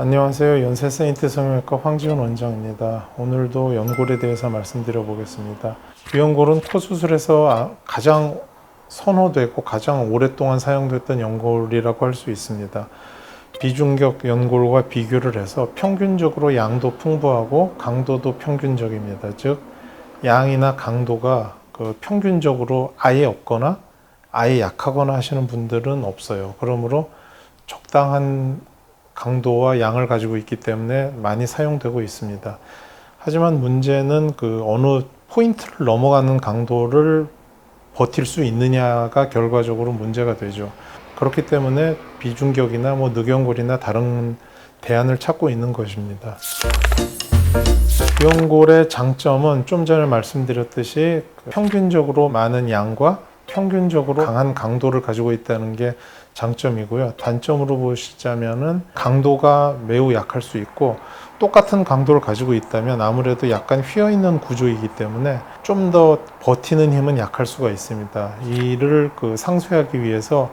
안녕하세요. 연세 세인트 성형외과 황지훈 원장입니다. 오늘도 연골에 대해서 말씀드려 보겠습니다. 귀연골은 코 수술에서 가장 선호되고 가장 오랫동안 사용됐던 연골이라고 할 수 있습니다. 비중격 연골과 비교를 해서 평균적으로 양도 풍부하고 강도도 평균적입니다. 즉 양이나 강도가 평균적으로 아예 없거나 아예 약하거나 하시는 분들은 없어요. 그러므로 적당한 강도와 양을 가지고 있기 때문에 많이 사용되고 있습니다. 하지만 문제는 어느 포인트를 넘어가는 강도를 버틸 수 있느냐가 결과적으로 문제가 되죠. 그렇기 때문에 비중격이나 늑연골이나 다른 대안을 찾고 있는 것입니다. 귀연골의 장점은 좀 전에 말씀드렸듯이 평균적으로 많은 양과 평균적으로 강한 강도를 가지고 있다는 게 장점이고요. 단점으로 보시자면은 강도가 매우 약할 수 있고 똑같은 강도를 가지고 있다면 아무래도 약간 휘어있는 구조이기 때문에 좀 더 버티는 힘은 약할 수가 있습니다. 이를 상쇄하기 위해서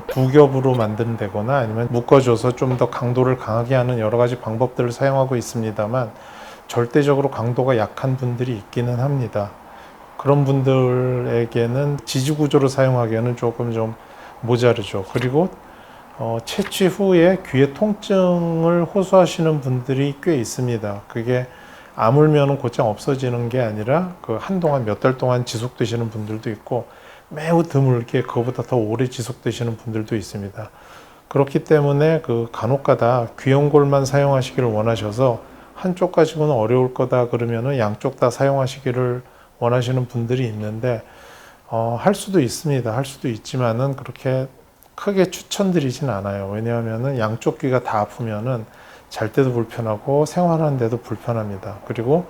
두 겹으로 만든다거나 아니면 묶어줘서 좀 더 강도를 강하게 하는 여러 가지 방법들을 사용하고 있습니다만 절대적으로 강도가 약한 분들이 있기는 합니다. 그런 분들에게는 지지구조로 사용하기에는 조금 좀 모자르죠. 그리고 채취 후에 귀의 통증을 호소하시는 분들이 꽤 있습니다. 그게 아물면은 곧장 없어지는 게 아니라 한동안 몇 달 동안 지속되시는 분들도 있고 매우 드물게 그거보다 더 오래 지속되시는 분들도 있습니다. 그렇기 때문에 간혹가다 귀연골만 사용하시기를 원하셔서 한쪽 가지고는 어려울 거다 그러면은 양쪽 다 사용하시기를 원하시는 분들이 있는데 할 수도 있습니다. 할 수도 있지만은 그렇게 크게 추천드리진 않아요. 왜냐하면은 양쪽 귀가 다 아프면은 잘 때도 불편하고 생활하는데도 불편합니다. 그리고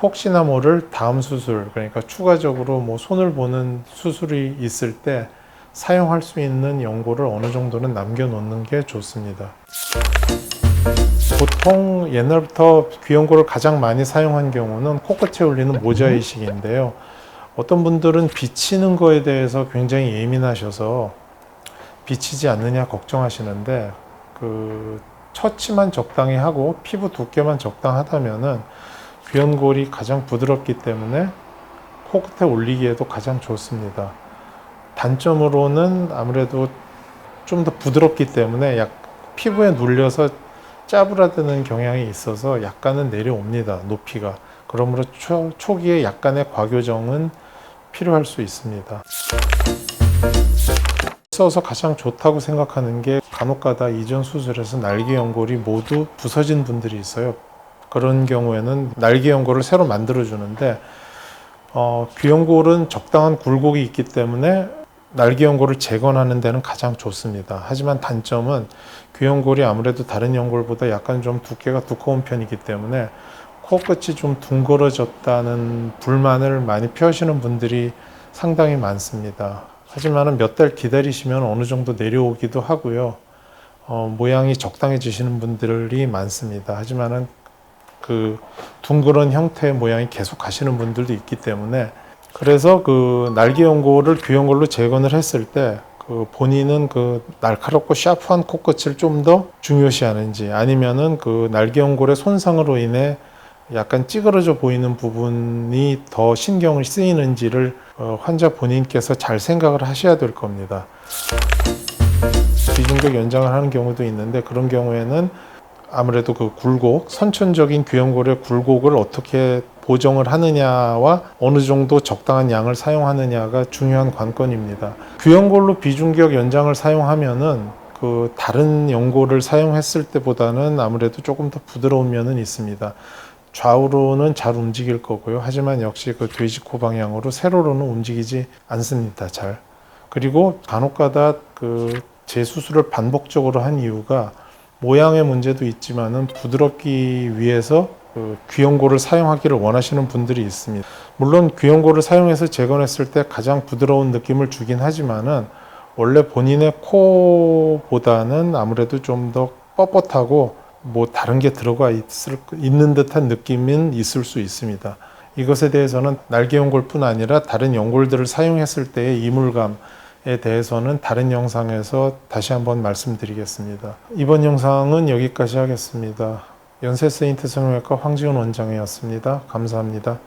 혹시나 모를 다음 수술, 그러니까 추가적으로 손을 보는 수술이 있을 때 사용할 수 있는 연골을 어느 정도는 남겨놓는 게 좋습니다. 보통 옛날부터 귀연골을 가장 많이 사용한 경우는 코끝에 올리는 모자 이식인데요. 어떤 분들은 비치는 거에 대해서 굉장히 예민하셔서 비치지 않느냐 걱정하시는데 처치만 적당히 하고 피부 두께만 적당하다면은 귀연골이 가장 부드럽기 때문에 코끝에 올리기에도 가장 좋습니다. 단점으로는 아무래도 좀 더 부드럽기 때문에 피부에 눌려서 짜부라드는 경향이 있어서 약간은 내려옵니다. 높이가. 그러므로 초기에 약간의 과교정은 필요할 수 있습니다. 써서 가장 좋다고 생각하는 게 간혹가다 이전 수술에서 날개 연골이 모두 부서진 분들이 있어요. 그런 경우에는 날개 연골을 새로 만들어 주는데 귀연골은 적당한 굴곡이 있기 때문에 날개 연골을 재건하는 데는 가장 좋습니다. 하지만 단점은 귀연골이 아무래도 다른 연골보다 약간 좀 두께가 두꺼운 편이기 때문에 코끝이 좀 둥그러졌다는 불만을 많이 표하시는 분들이 상당히 많습니다. 하지만 몇 달 기다리시면 어느 정도 내려오기도 하고요. 모양이 적당해지시는 분들이 많습니다. 하지만은 둥그런 형태의 모양이 계속 가시는 분들도 있기 때문에 그래서 날개 연골을 귀연골로 재건을 했을 때 본인은 날카롭고 샤프한 코끝을 좀 더 중요시하는지 아니면은 날개 연골의 손상으로 인해 약간 찌그러져 보이는 부분이 더 신경을 쓰이는지를 환자 본인께서 잘 생각을 하셔야 될 겁니다. 비중격 연장을 하는 경우도 있는데 그런 경우에는 아무래도 굴곡, 선천적인 귀연골의 굴곡을 어떻게 보정을 하느냐와 어느 정도 적당한 양을 사용하느냐가 중요한 관건입니다. 귀연골로 비중격 연장을 사용하면은 다른 연골을 사용했을 때보다는 아무래도 조금 더 부드러운 면은 있습니다. 좌우로는 잘 움직일 거고요. 하지만 역시 돼지코 방향으로 세로로는 움직이지 않습니다. 잘. 그리고 간혹가다 재수술을 반복적으로 한 이유가 모양의 문제도 있지만은 부드럽기 위해서 귀연골을 사용하기를 원하시는 분들이 있습니다. 물론 귀연골을 사용해서 재건했을 때 가장 부드러운 느낌을 주긴 하지만은 원래 본인의 코보다는 아무래도 좀 더 뻣뻣하고 다른 게 들어가 있는 듯한 느낌은 있을 수 있습니다. 이것에 대해서는 날개 연골뿐 아니라 다른 연골들을 사용했을 때의 이물감에 대해서는 다른 영상에서 다시 한번 말씀드리겠습니다. 이번 영상은 여기까지 하겠습니다. 연세 세인트 성형외과 황지훈 원장이었습니다. 감사합니다.